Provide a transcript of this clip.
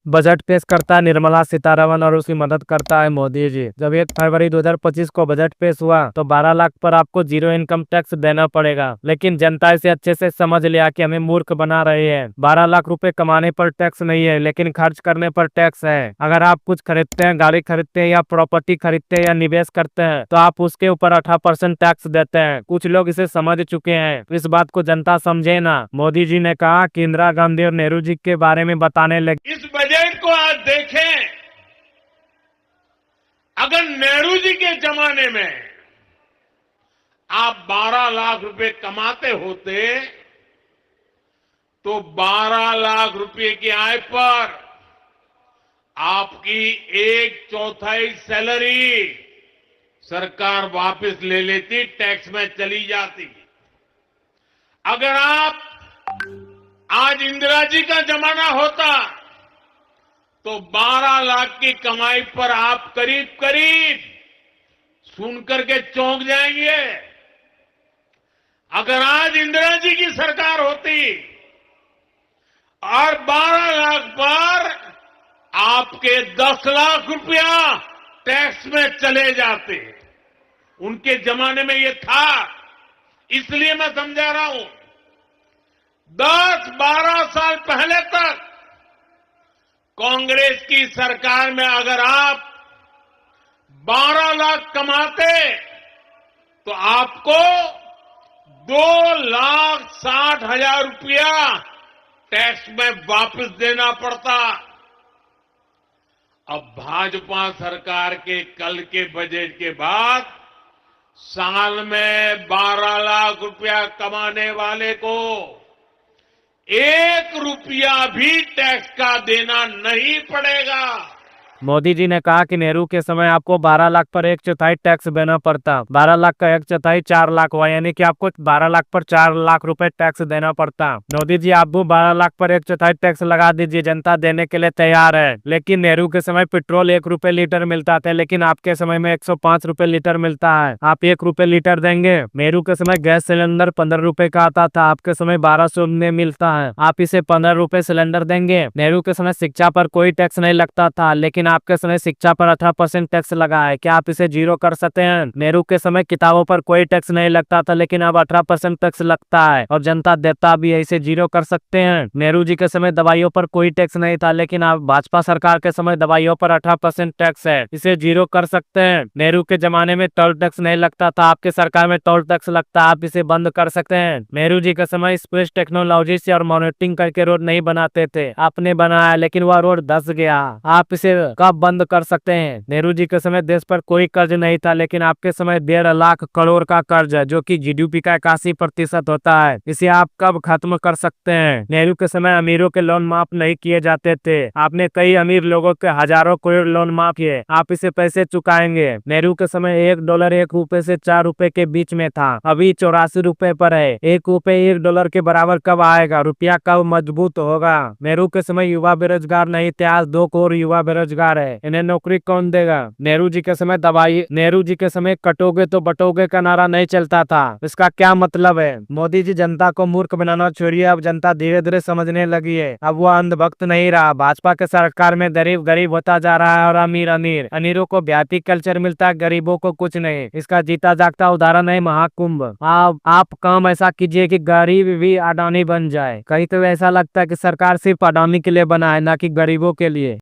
Budget पेश करता है निर्मला सीतारमण और उसकी मदद करता है मोदी जी। जब 1 फरवरी 2025 को बजट पेश हुआ तो 12 लाख पर आपको जीरो इनकम टैक्स देना पड़ेगा, लेकिन जनता इसे अच्छे से समझ लिया कि हमें मूर्ख बना रही है। 12 लाख रुपए कमाने पर टैक्स नहीं है, लेकिन खर्च करने पर टैक्स है। अगर आप कुछ खरीदते हैं, गाड़ी खरीदते हैं या प्रॉपर्टी खरीदते हैं या निवेश करते हैं तो आप उसके ऊपर 18% टैक्स देते हैं। कुछ लोग इसे समझ चुके हैं, इस बात को जनता समझे ना। मोदी जी ने कहा कि इंदिरा गांधी और नेहरू जी के बारे में बताने लगे। इस बजट को आज देखें, अगर नेहरू जी के जमाने में आप 12 लाख रुपए कमाते होते तो 12 लाख रुपए की आय पर आपकी 1/4 सैलरी सरकार वापस ले लेती, टैक्स में चली जाती। अगर आप आज इंदिरा जी का जमाना होता तो 12 लाख की कमाई पर आप करीब करीब सुनकर के चौंक जाएंगे। अगर आज इंदिरा जी की सरकार होती और 12 लाख पर आपके 10 लाख रुपया टैक्स में चले जाते, उनके जमाने में ये था, इसलिए मैं समझा रहा हूं। 10-12 साल पहले तक कांग्रेस की सरकार में अगर आप 12 लाख कमाते तो आपको 2,60,000 रुपया टैक्स में वापस देना पड़ता। अब भाजपा सरकार के कल के बजट के बाद साल में 12 लाख रुपया कमाने वाले को 1 रुपया भी टैक्स का देना नहीं पड़ेगा। मोदी जी ने कहा कि नेहरू के समय आपको 12 लाख पर 1/4 टैक्स देना पड़ता। 12 लाख का 1/4 4 लाख हुआ, यानी कि आपको 12 लाख पर 4 लाख रुपए टैक्स देना पड़ता। मोदी जी आप 12 लाख पर 1/4 टैक्स लगा दीजिए, जनता देने के लिए तैयार है। लेकिन नेहरू के समय पेट्रोल 1 रुपए लीटर मिलता था, लेकिन आपके समय में 105 रुपए लीटर मिलता है। आप 1 रुपए लीटर देंगे। नेहरू के समय गैस सिलेंडर 15 रुपए का आता था, आपके समय 1200 में मिलता है। आप इसे 15 रुपए सिलेंडर देंगे। नेहरू के समय शिक्षा पर कोई टैक्स नहीं लगता था, लेकिन आपके समय शिक्षा पर 18% टैक्स लगा है। क्या आप इसे जीरो कर सकते हैं? नेहरू के समय किताबों पर कोई टैक्स नहीं लगता था, लेकिन अब 18% टैक्स लगता है और जनता देता भी है। इसे जीरो कर सकते हैं? नेहरू जी के समय दवाइयों पर कोई टैक्स नहीं था, लेकिन अब भाजपा सरकार के समय दवाइयों पर 18% टैक्स है। इसे जीरो कर सकते हैं? नेहरू के जमाने में टोल टैक्स नहीं लगता था, आपके सरकार में टोल टैक्स लगता है। आप इसे बंद कर सकते हैं? नेहरू जी के समय स्पेस टेक्नोलॉजी से और मॉनिटरिंग करके रोड नहीं बनाते थे, आपने बनाया, लेकिन वह रोड धंस गया। आप इसे कब बंद कर सकते हैं? नेहरू जी के समय देश पर कोई कर्ज नहीं था, लेकिन आपके समय 1.5 लाख करोड़ का कर्ज है, जो कि जीडीपी का 81% होता है। इसे आप कब खत्म कर सकते हैं? नेहरू के समय अमीरों के लोन माफ नहीं किए जाते थे, आपने कई अमीर लोगों के हजारों करोड़ लोन माफ किए। आप इसे पैसे चुकाएंगे? नेहरू के समय $1 1 रुपए से 4 रुपए के बीच में था, अभी 84 रुपए पर है। 1 रुपए $1 के बराबर कब आएगा? रुपया कब मजबूत होगा? नेहरू के समय युवा बेरोजगार नहीं थे, आज 2 करोड़ युवा बेरोजगार है। इन्हें नौकरी कौन देगा? नेहरू जी के समय दवाई, नेहरू जी के समय कटोगे तो बटोगे का नारा नहीं चलता था, इसका क्या मतलब है? मोदी जी जनता को मूर्ख बनाना छोड़िए, अब जनता धीरे धीरे समझने लगी है। अब वो अंधभक्त नहीं रहा। भाजपा के सरकार में गरीब गरीब होता जा रहा है और अमीर अमीर। अमीरों को व्यापी कल्चर मिलता है, गरीबों को कुछ नहीं। इसका जीता जागता उदाहरण है महाकुंभ। आप काम ऐसा कीजिए कि गरीब भी अडानी बन जाए। कहीं तो ऐसा लगता है कि सरकार सिर्फ अडानी के लिए बना है, ना कि गरीबों के लिए।